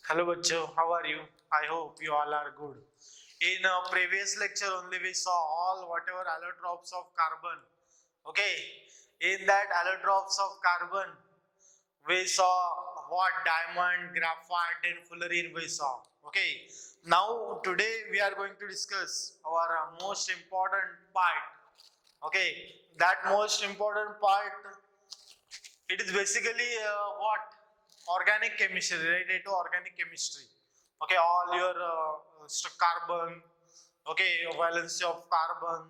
Hello, bachcho. How are you? I hope you all are good. In a previous lecture, only we saw all whatever allotropes of carbon. Okay. In that allotropes of carbon, we saw what diamond, graphite, and fullerene we saw. Okay. Now today we are going to discuss our most important part. Okay. That most important part, it is basically what organic chemistry, related to organic chemistry. Okay, all your carbon, okay, valency of carbon,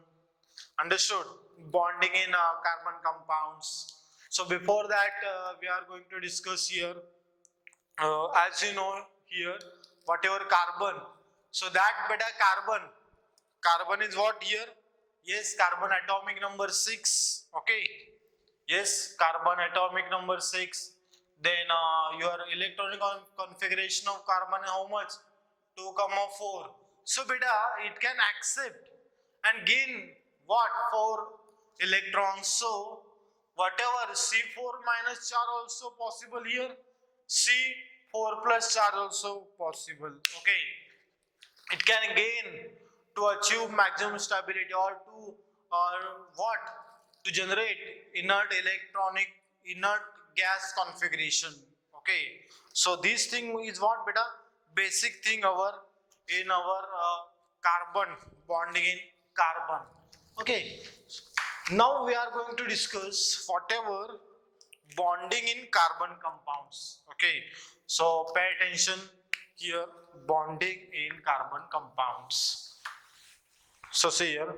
understood, bonding in carbon compounds. So before that, we are going to discuss here, as you know here, whatever carbon, so that beta carbon is what here? Yes, carbon atomic number 6. Okay, yes, carbon atomic number 6. Then your electronic configuration of carbon how much? 2,4. So beta, it can accept and gain what? 4 electrons. So whatever C4 minus charge also possible here, C4 plus charge also possible. Okay, it can gain to achieve maximum stability or to or what, to generate inert gas configuration. Okay, so this thing is what beta, basic thing our in our carbon, bonding in carbon. Okay, now we are going to discuss whatever bonding in carbon compounds. Okay, so pay attention here, bonding in carbon compounds. So see here,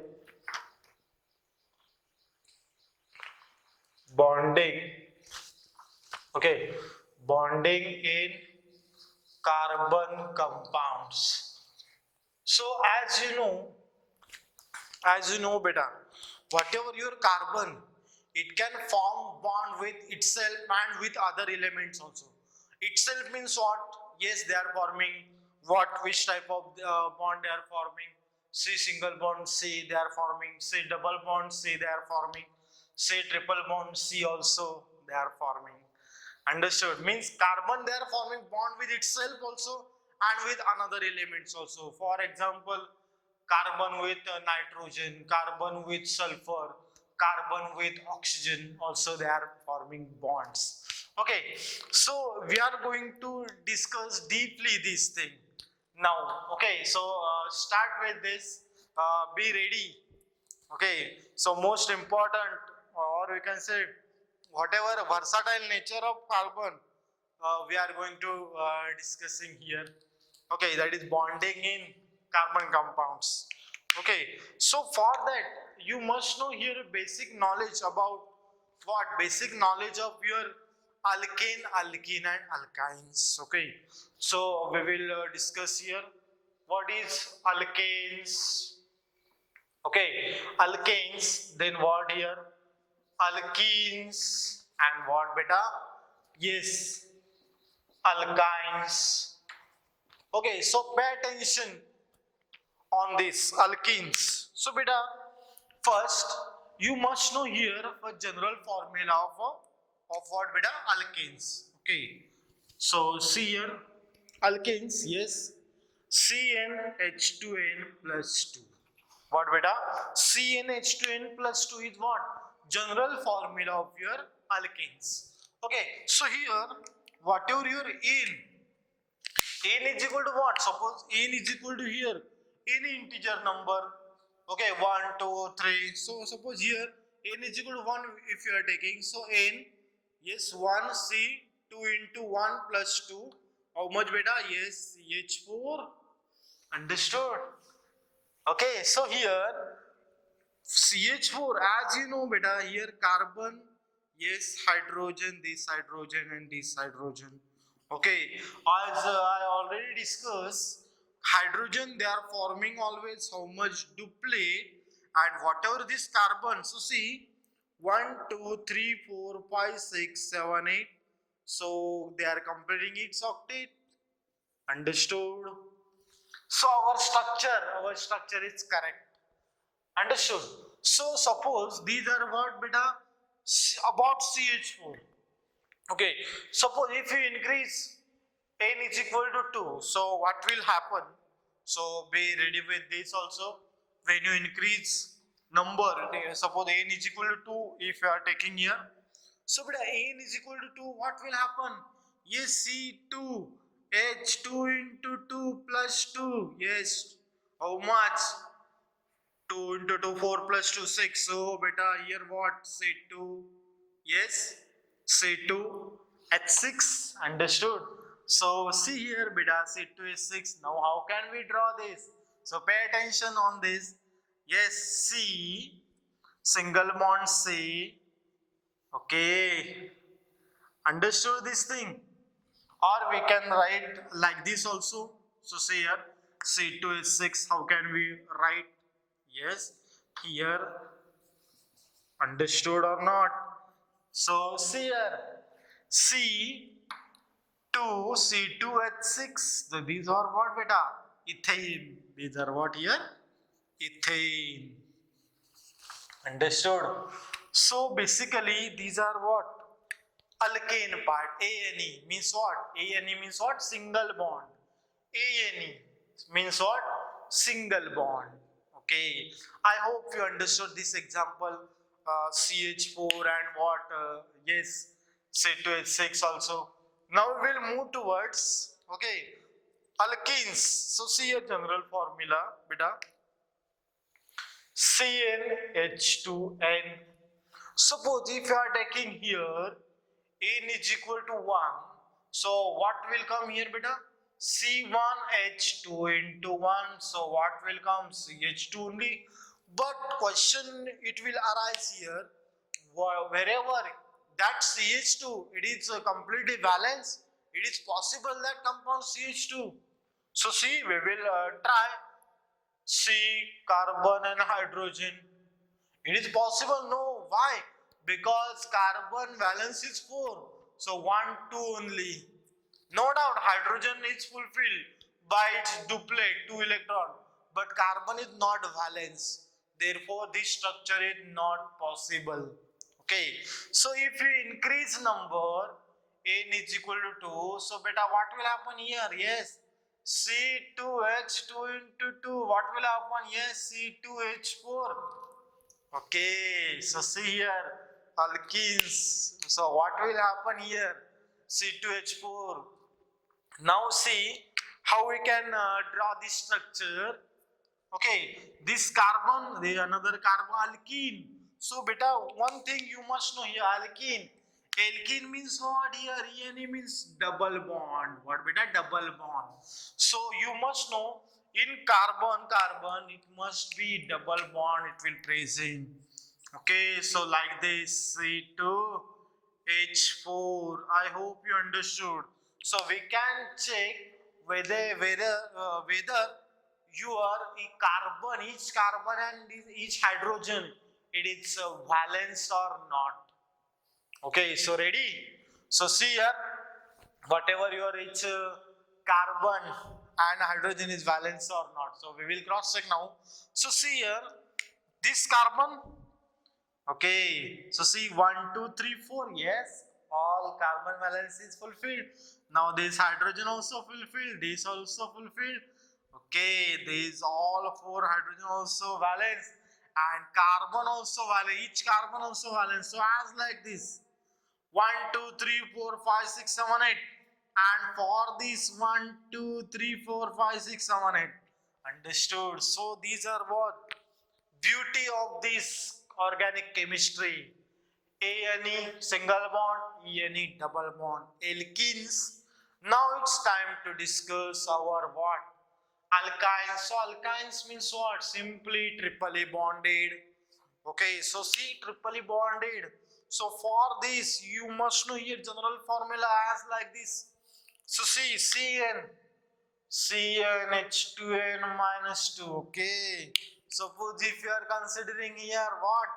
bonding, okay, bonding in carbon compounds. So as you know beta, whatever your carbon, it can form bond with itself and with other elements also. Itself means what? Yes, they are forming what, which type of bond they are forming? C single bond C they are forming, C double bond C they are forming, C triple bond C also they are forming. Understood? Means carbon they are forming bond with itself also and with another elements also. For example, carbon with nitrogen, carbon with sulfur, carbon with oxygen, also they are forming bonds. Okay, so we are going to discuss deeply this thing now. Okay, so start with this, be ready. Okay, so most important, or we can say whatever versatile nature of carbon, we are going to discussing here. Okay, that is bonding in carbon compounds. Okay, so for that you must know here basic knowledge about what, basic knowledge of your alkane, alkene and alkynes. Okay, so we will discuss here what is alkanes. Okay, alkanes, then what here? Alkenes and what beta? Yes, alkynes. Okay, so pay attention on this alkenes. So beta, first you must know here a general formula of what beta? Alkenes. Okay, so see here, alkenes, yes, CnH2n plus 2. What beta? CnH2n plus 2 is what? General formula of your alkenes. Okay, so here whatever your n is equal to what? Suppose n is equal to here any integer number. Okay, 1, 2, 3. So suppose here n is equal to 1 if you are taking. So n, yes, 1 C 2 into 1 plus 2. How much beta? Yes, CH4. Understood? Okay, so here CH4, as you know beta, here carbon, yes, hydrogen, this hydrogen and this hydrogen. Okay, as I already discussed, hydrogen they are forming always how much? Duplet, and whatever this carbon, so see 1, 2, 3, 4, 5, 6, 7, 8. So they are completing its octet. Understood? So our structure is correct. Understood? So suppose these are what beta? About CH4. Okay. Suppose if you increase n is equal to 2. So what will happen? So be ready with this also. When you increase number, suppose n is equal to 2, if you are taking here, so beta n is equal to 2, what will happen? Yes, C2 H2 into 2 plus 2. Yes, how much? 2 into 2, 4 plus 2, 6. So beta here what? C2. Yes, C2 at 6. Understood? So see here beta, C2 is 6. Now how can we draw this? So pay attention on this. Yes, C, single bond C. Okay, understood this thing? Or we can write like this also. So see here, C2 is 6. How can we write? Yes, here, understood or not? So see here, C2, C2H6. So these are what beta? Ethane. These are what here? Ethane. Understood? So basically these are what? Alkane part. ANE means what? ANE means what? Single bond. ANE means what? Single bond. Okay. I hope you understood this example. CH4 and what? Yes, C2H6 also. Now we will move towards, okay, alkenes. So see a general formula, beta. CnH2n. Suppose if you are taking here n is equal to 1, so what will come here beta? C1H2 into 1, so what will come? CH2 only. But question it will arise here, wherever that CH2 it is completely balanced, it is possible that compound CH2. So see, we will try C, carbon and hydrogen. It is possible? No. Why? Because carbon valence is 4. So 1, 2 only. No doubt hydrogen is fulfilled by its duplet, 2 electron. But carbon is not valence. Therefore, this structure is not possible. Okay. So if you increase number, n is equal to 2. So beta, what will happen here? Yes. C2H2 into 2. What will happen? Yes, C2H4. Okay, so see here, alkenes. So what will happen here? C2H4. Now see how we can draw this structure. Okay, this carbon, the another carbon, alkene. So beta, one thing you must know here, alkene. Alkene means what here? ENE means double bond. What beta? Double bond. So you must know in carbon, it must be double bond. It will present. Okay, so like this, C2H4. I hope you understood. So we can check whether your each carbon and each hydrogen, it is valence or not. Okay, so ready? So see here, whatever your each carbon and hydrogen is valence or not. So we will cross check now. So see here, this carbon. Okay, so see 1, 2, 3, 4. Yes, all carbon valence is fulfilled. Now this hydrogen also fulfilled. This also fulfilled. Okay, these all 4 hydrogen also valence and carbon also valence. Each carbon also valence. So as like this, 1, 2, 3, 4, 5, 6, 7, 8. And for this 1, 2, 3, 4, 5, 6, 7, 8. Understood? So these are what? Beauty of this organic chemistry. ANE single bond, ENE double bond, alkenes. Now it's time to discuss our what? Alkynes. So alkynes means what? Simply triply bonded. Okay, so see triply bonded. So for this you must know here general formula as like this. So see CnH2n minus 2. Okay. Suppose if you are considering here what?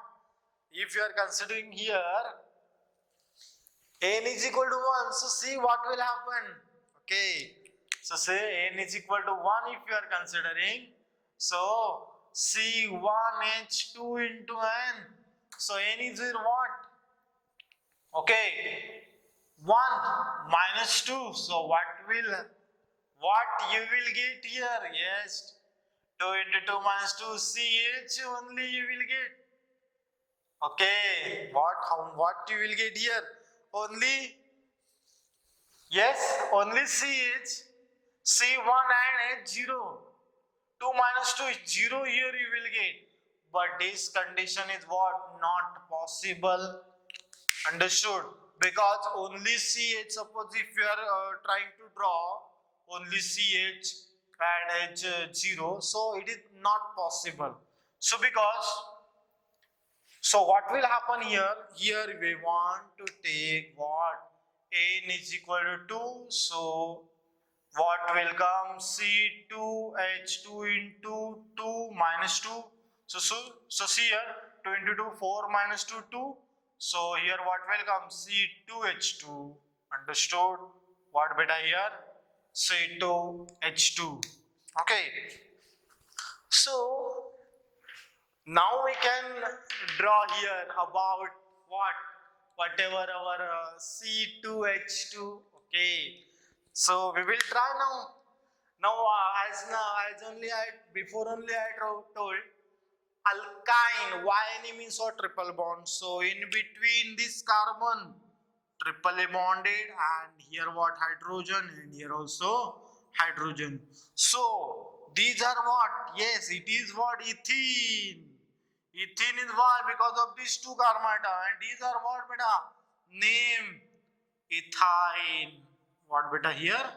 If you are considering here n is equal to 1, so see what will happen. Okay. So say n is equal to 1 if you are considering. So C1H2 into n. So n is what? Okay. 1 minus 2. So what you will get here? Yes, 2 into 2 minus 2 CH only you will get. Okay, what you will get here? Only, yes, only CH, C1 and H0. 2 minus 2 is 0 here you will get. But this condition is what? Not possible. Understood? Because only CH, suppose if you are trying to draw only CH and H0, so it is not possible. So what will happen here? Here we want to take what? N is equal to 2. So what will come? C2H2 into 2 minus 2. So see here, 2 into 2, 4 minus 2, 2. So here what will come? C2H2. Understood? What beta here? C2H2. Okay. So now we can draw here about what? Whatever our C2H2. Okay. So we will try now. As only I before only I told alkyne. Y means what? Triple bond. So in between this carbon, triple bonded, and here what? Hydrogen, and here also hydrogen. So these are what? Yes, it is what? Ethene. Ethene is why? Because of these two carbonata, and these are what beta? Name ethyne. What beta here?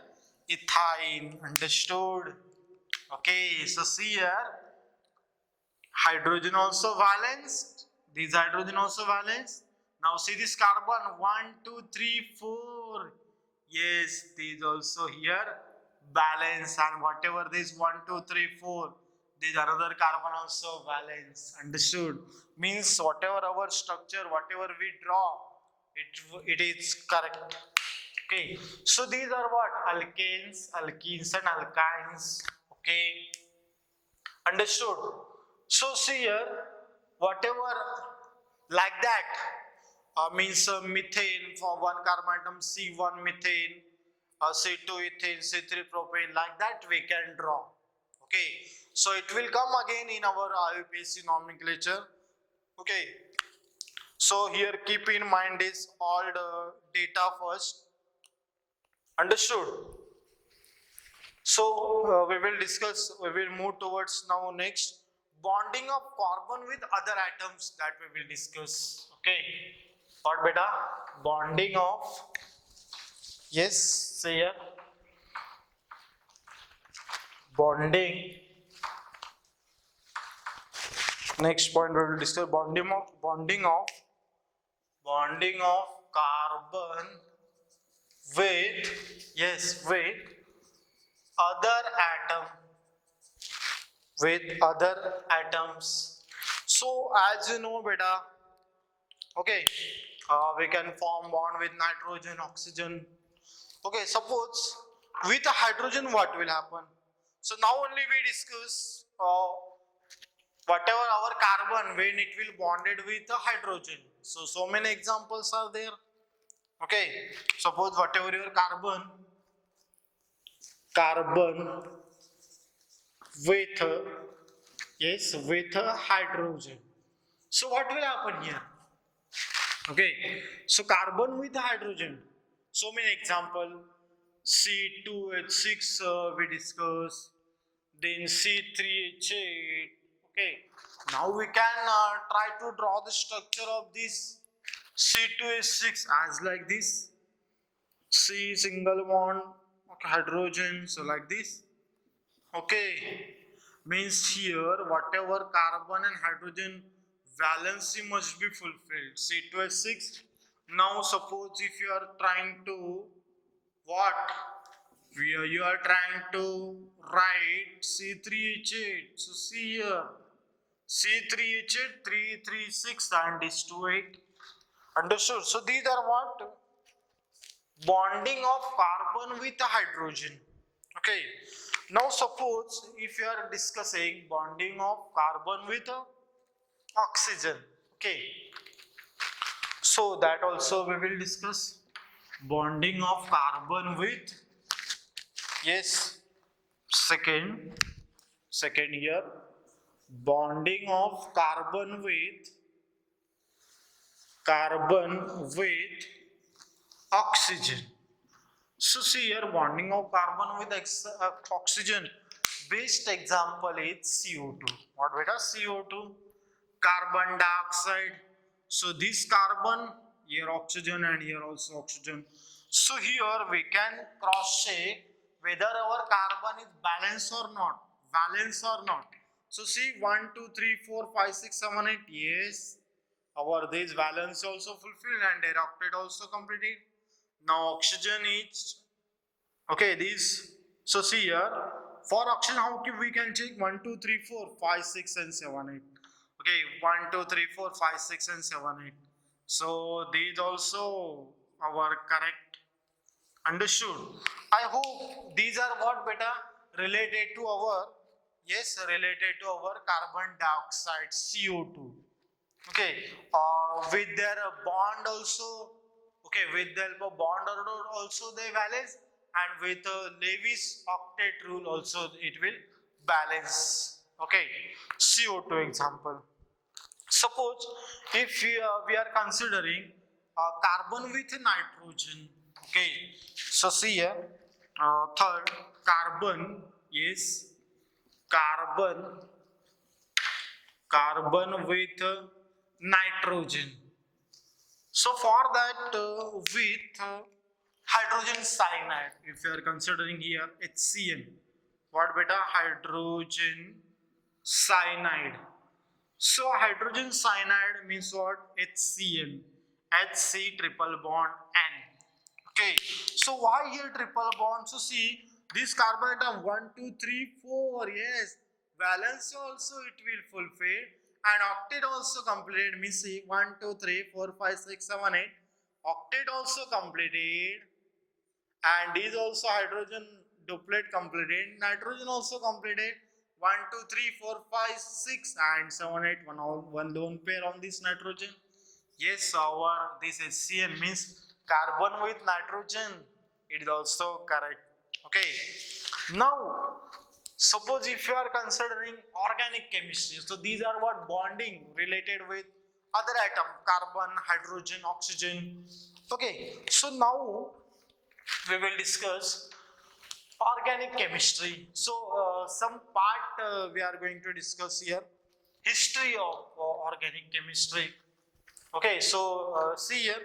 Ethyne. Understood? Okay, so see here, hydrogen also valence. These hydrogen also valence. Now see this carbon 1, 2, 3, 4. Yes, these also here balance, and whatever this 1, 2, 3, 4, this another carbon also valence. Understood? Means whatever our structure, whatever we draw, it is correct. Okay, so these are what? Alkanes, alkenes and alkynes. Okay, understood? So see here, whatever like that means methane for one carbon atom, C1 methane, C2 ethane, C3 propane, like that we can draw. Okay, so it will come again in our IUPAC nomenclature. Okay, so here keep in mind this all the data first. Understood? So we will move towards now next bonding of carbon with other atoms, that we will discuss. Okay, what beta? Bonding of, yes, say here, bonding. Next point we will discuss bonding of carbon with, yes, with other atoms. So as you know beta, okay, we can form bond with nitrogen, oxygen. Okay, suppose with a hydrogen what will happen? So now only we discuss whatever our carbon when it will bonded with a hydrogen. So many examples are there. Okay, suppose whatever your carbon with with a hydrogen. So what will happen here? Okay, so carbon with hydrogen. So many example. C2H6 we discuss. Then C3H8. Okay, now we can try to draw the structure of this C2H6 as like this. C single bond, okay, hydrogen, so like this. Okay, means here whatever carbon and hydrogen valency must be fulfilled. C2H6. Now suppose if you are trying to what? You are trying to write C3H8. So see here, C3H8 336 and this 28. Understood? So these are what? Bonding of carbon with hydrogen. Okay, now suppose if you are discussing bonding of carbon with oxygen. Okay, so that also we will discuss bonding of carbon with, yes, second here, bonding of carbon with oxygen. So see here, bonding of carbon with oxygen. Best example is CO2. What beta? CO2, carbon dioxide. So this carbon, here oxygen and here also oxygen. So here we can cross check whether our carbon is balanced or not. Valence or not. So see 1, 2, 3, 4, 5, 6, 7, 8. Yes. Our this valence also fulfilled and their octet also completed. Now oxygen is okay. This, so see here for oxygen how we can check 1, 2, 3, 4, 5, 6, and 7, 8. Okay, 1, 2, 3, 4, 5, 6, and 7, 8. So these also our correct. Understood? I hope these are what beta related to our, yes, related to our carbon dioxide CO2. Okay, with their bond also, okay, with the help of bond order also they balance, and with Lewis octet rule also it will balance. Okay, CO2 example. Suppose if we are considering carbon with nitrogen. Okay, so see here, third, carbon is carbon carbon with nitrogen. So for that with hydrogen cyanide, if you are considering here HCN, what beta? Hydrogen cyanide. So hydrogen cyanide means what? HCN, HC triple bond N. Okay, so why here triple bond? So see this carbon atom 1, 2, 3, 4. Yes, valence also it will fulfill and octet also completed. Means see 1, 2, 3, 4, 5, 6, 7, 8. Octet also completed, and is also hydrogen duplet completed. Nitrogen also completed. 1, 2, 3, 4, 5, 6, and 7, 8. One lone pair on this nitrogen. Yes, our this HCN means carbon with nitrogen. It is also correct. Okay. Now, suppose if you are considering organic chemistry, so these are what bonding related with other atom, carbon, hydrogen, oxygen. Okay. So now we will discuss organic chemistry. So some part we are going to discuss here, history of organic chemistry. Okay, so see here,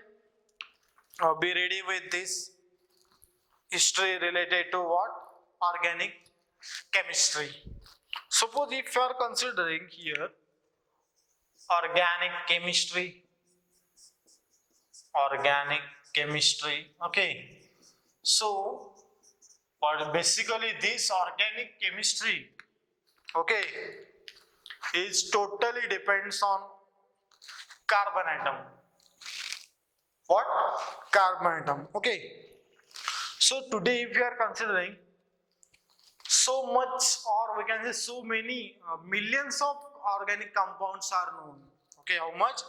be ready with this history related to what? Organic chemistry. Suppose if you are considering here organic chemistry, organic chemistry. Okay, so but basically this organic chemistry, okay, is totally depends on carbon atom. What? Carbon atom. Okay, so today if we are considering so much, or we can say so many millions of organic compounds are known. Okay, how much?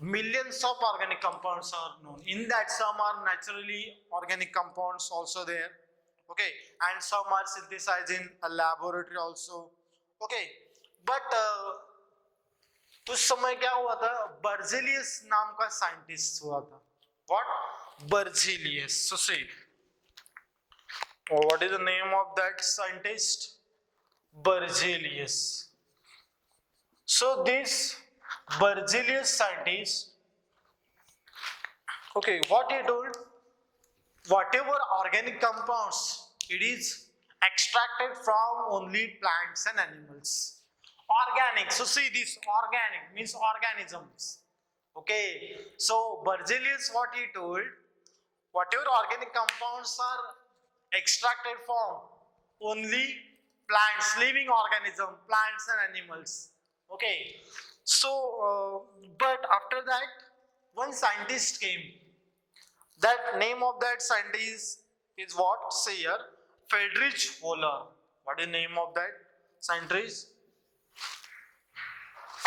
Millions of organic compounds are known. In that, some are naturally organic compounds also there. Okay, and some are synthesized in a laboratory also. Okay, but उस समय क्या हुआ था? Berzelius नाम का scientist हुआ था. What? Berzelius. So see, what is the name of that scientist? Berzelius. So this Berzelius scientist, okay, what he told? Whatever organic compounds, it is extracted from only plants and animals. Organic. So see this organic means organisms. Okay. So Berzelius, what he told? Whatever organic compounds are extracted from only plants, living organism, plants and animals. Okay. So, but after that, one scientist came. That name of that scientist is what? Say here, Friedrich Wöhler. What is the name of that scientist?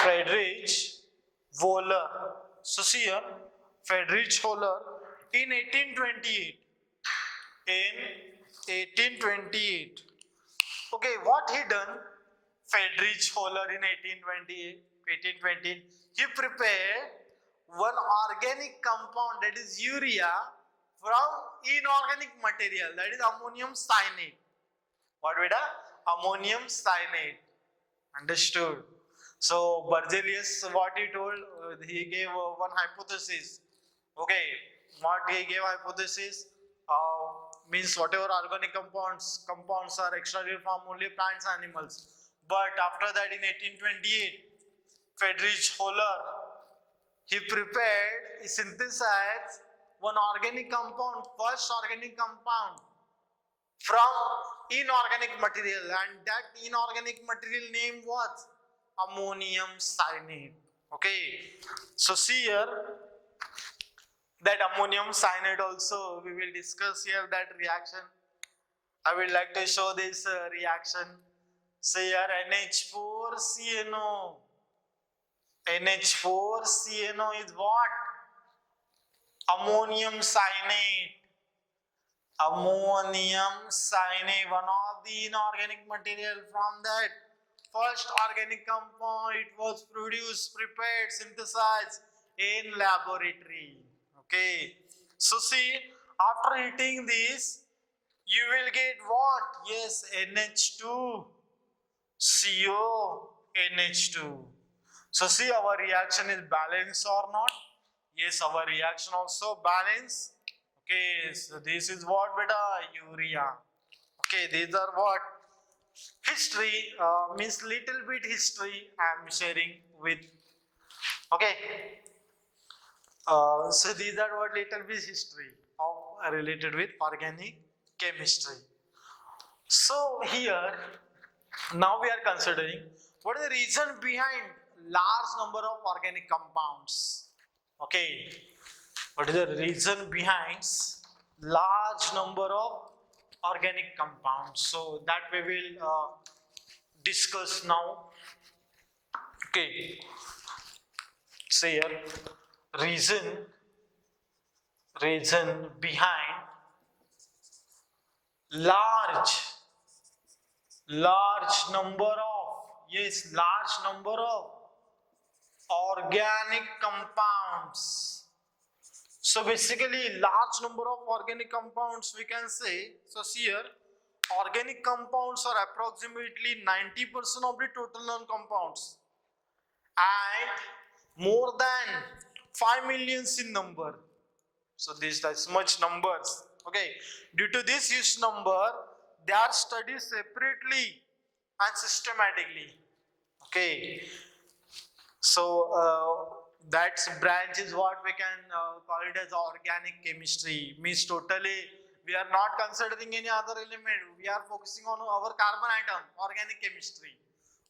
Friedrich Wöhler. So see here, Friedrich Wöhler. in 1828. In 1828. Okay, what he done? Friedrich Holler in 1828, he prepared one organic compound, that is urea, from inorganic material, that is ammonium cyanide. What with ammonium cyanide? Understood? So Berzelius, what he told, he gave one hypothesis. Okay, what he gave hypothesis means whatever organic compounds are extracted from only plants and animals. But after that, in 1828, Friedrich Holler, he prepared, he synthesized one organic compound, first organic compound from inorganic material, and that inorganic material name was ammonium cyanide. Okay, so see here, that ammonium cyanide also we will discuss here, that reaction. I would like to show this reaction. Say here NH4CNO. NH4CNO is what? Ammonium cyanide. Ammonium cyanide, one of the inorganic material. From that first organic compound, it was produced, prepared, synthesized in laboratory. Okay, so see, after heating this, you will get what? Yes, NH2CO, NH2. So see, our reaction is balanced or not? Yes, our reaction also balanced. Okay, so this is what beta? Urea. Okay, these are what? History, means little bit history I am sharing with. Okay, so these are what little bit history of related with organic chemistry. So here, now we are considering what is the reason behind large number of organic compounds. Okay, what is the reason behind large number of organic compounds? So that we will discuss now. Okay, say here, reason behind large number of, yes, large number of organic compounds. So basically large number of organic compounds we can say. So see here, organic compounds are approximately 90% of the total known compounds and more than 5 millions in number. So that's much numbers. Okay, due to this huge number, they are studied separately and systematically. Okay, so that branch is what we can call it as organic chemistry. Means totally we are not considering any other element, we are focusing on our carbon atom, organic chemistry.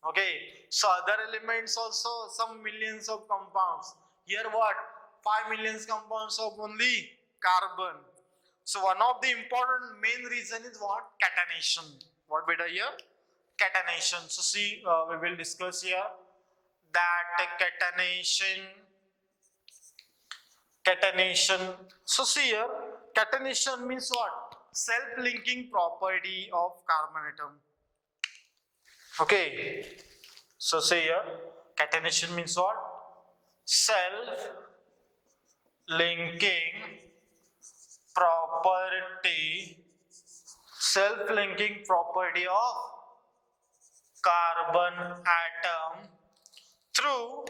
Okay, so other elements also some millions of compounds. Here what? 5 millions compounds of only carbon. So one of the important main reason is what? Catenation. What beta here? Catenation. So see, we will discuss here that catenation. So see here, catenation means what? Self-linking property of carbon atom. Okay, so say here, catenation means what? Self-linking property of carbon atom through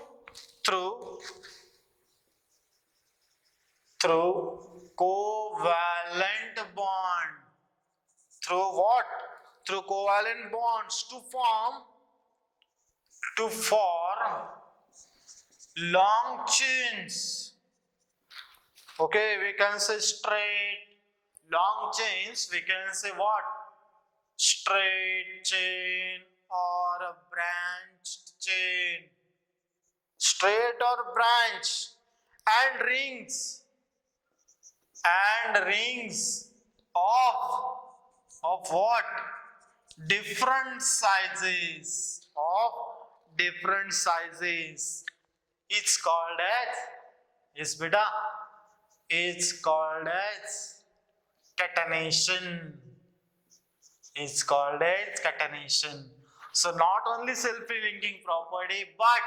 covalent bond. Through what? Through covalent bonds to form long chains. Okay, we can say straight long chains. We can say what? Straight chain or a branched chain. Straight or branch, and rings of what? Different sizes. It's called as, yes beta, is called as catenation. Is called as catenation. So not only self-linking property, but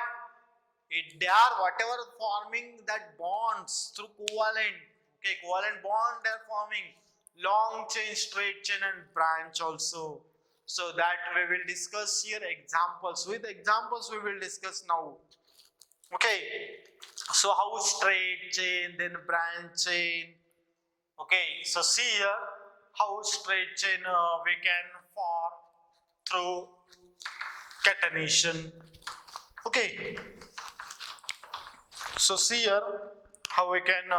they are whatever forming that bonds through covalent. Okay, covalent bond they are forming long chain, straight chain, and branch also. So that we will discuss here examples. With examples we will discuss now. Okay, so how straight chain, then branch chain. Okay, so see here how straight chain we can form through catenation. Okay, so see here how we can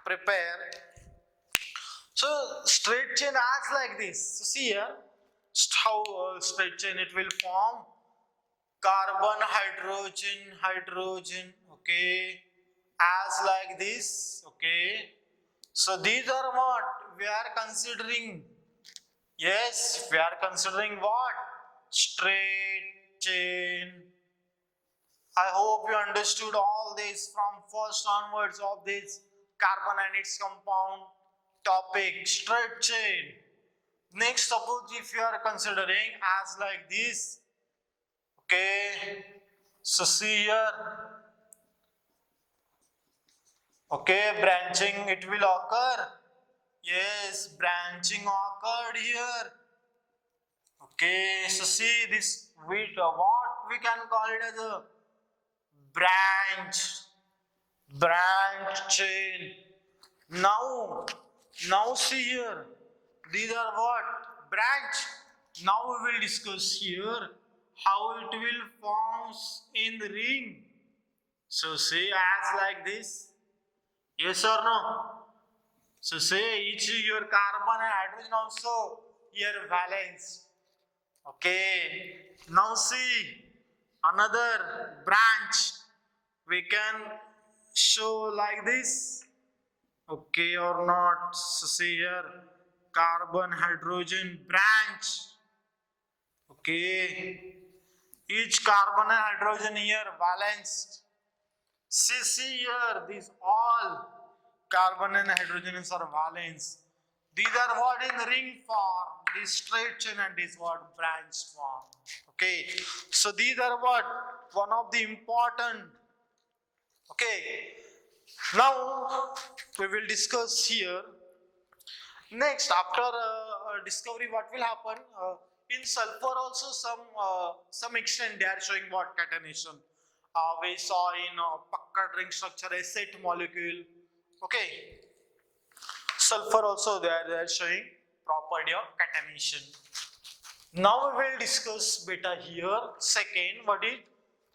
prepare. So straight chain acts like this. So see here how straight chain it will form carbon, hydrogen. Okay, as like this. Okay, so these are what we are considering. Yes, we are considering what? Straight chain. I hope you understood all this from first onwards of this carbon and its compound topic, straight chain. Next, suppose if you are considering as like this, okay, so see here, okay, branching it will occur. Yes, branching occurred here. Okay, so see this with what we can call it as a branch chain. Now see here, these are what branch. Now we will discuss here how it will forms in the ring. So say as like this, yes or no? So say each your carbon and hydrogen also here valence. Okay, now see another branch we can show like this. Okay or not? So see here carbon hydrogen branch. Okay, each carbon and hydrogen here balanced. See here these all carbon and hydrogen are valence. These are what in ring form, this straight chain and this what branch form. Okay, so these are what one of the important. Okay, now we will discuss here. Next, after discovery, what will happen? In sulfur also some extent they are showing what catenation. We saw in Packard ring structure a set molecule. Okay, sulfur also they are showing property of catenation. Now we will discuss beta here. Second, what is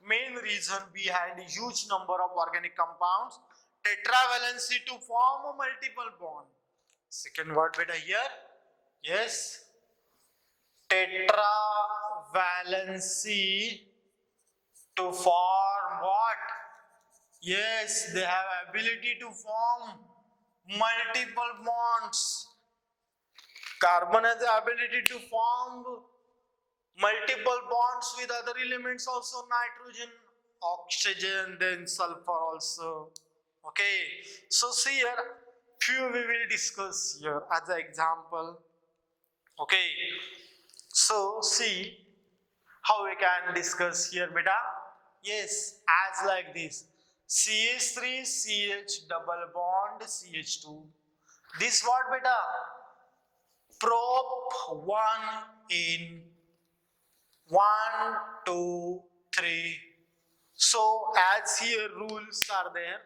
main reason behind huge number of organic compounds tetravalency to form a multiple bond. Second word beta here. Yes, tetravalency to form what? Yes, they have ability to form multiple bonds. Carbon has the ability to form multiple bonds with other elements also, nitrogen, oxygen, then sulfur also. Okay, so see here, few we will discuss here as an example. Okay, so see how we can discuss here beta. Yes, as like this, CH3 CH double bond CH2. This what beta? Prop 1 in 1, 2, 3. So as here rules are there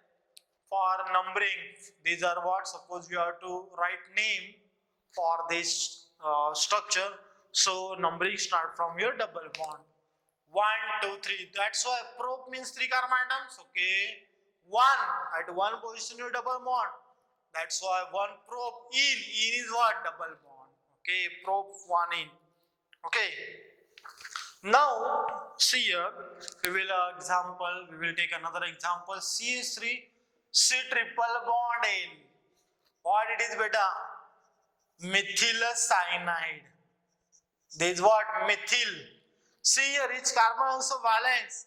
for numbering. These are what? Suppose you have to write name for this structure. So numbering start from your double bond. 1, 2, 3. That's why prop means 3 carbon atoms. Okay. 1 at one position your double bond. That's why 1 prop in. In is what? Double bond. Okay. Prop 1 in. Okay. Now see here we will take another example. CH3 C triple bond N. What it is beta? Methyl cyanide. This is what? Methyl. See here each carbon also valence.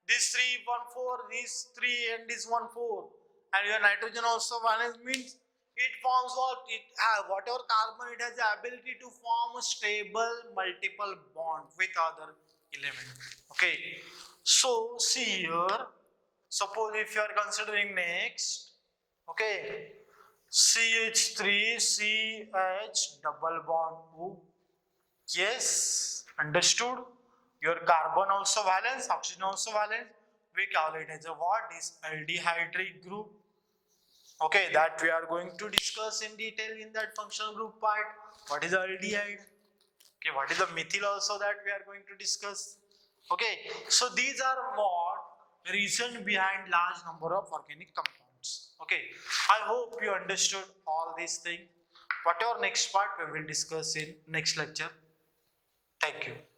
This 3 1 4, this 3 and this 1 4. and your nitrogen also valence means it forms what it has, whatever carbon it has the ability to form a stable multiple bond with other element. Okay, so see here, suppose if you are considering next, okay, CH3 CH double bond O. Yes, understood. Your carbon also valence, oxygen also valence. We calculate as a what is aldehyde group. Okay, that we are going to discuss in detail in that functional group part. What is aldehyde? Okay, what is the methyl also that we are going to discuss. Okay, so these are what reason behind large number of organic compounds. Okay, I hope you understood all these things. Whatever next part we will discuss in next lecture. Thank you.